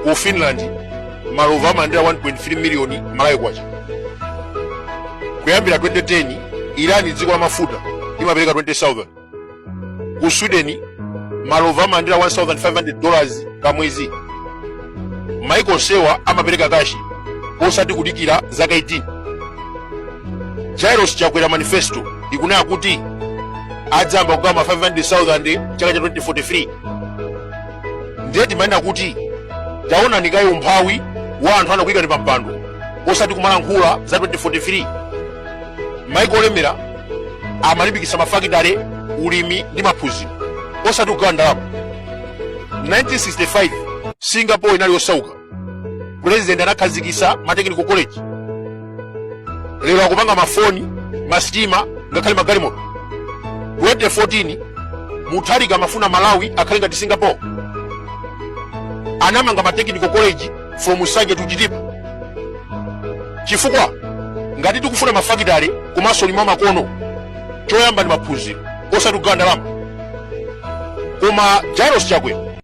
ku Finland malova amalandira 1.3 million malawi kwacha. Kuyambira 2010 Iran dziko la mafuta imapereka 20,000. Ku Sweden malova amalandira $1,500 kamwezi. Michael Sewa amapereka kashi osati kudikira zaka 18. Jairus Chakwera manifesto ikunena kuti adzamba kugama 500,000 chaka cha 2043. Ndeti manena kuti taona nikayo umphawi wa anthu anakuika ni pampando osati kumalankhula za 2043. Michael Lemera amalimbikitsa mafakitale, ulimi ndi maphunziro osati kugawa ndalama. 1965 Singapore inali yosauka. President anakhazikitsa matechnical college. Lero akupanga mafoni, masitima, ngakhale magalimoto. 2014 Mutharika amafuna Malawi akhale ngati Singapore. Anamanga matechnical college from Sanje to Chitipa. Chifukwa ngati tikufuna mafakitale komanso lima makono, choyamba ndi maphunziro osati kugawa ndalama. Koma Jairus Chakwera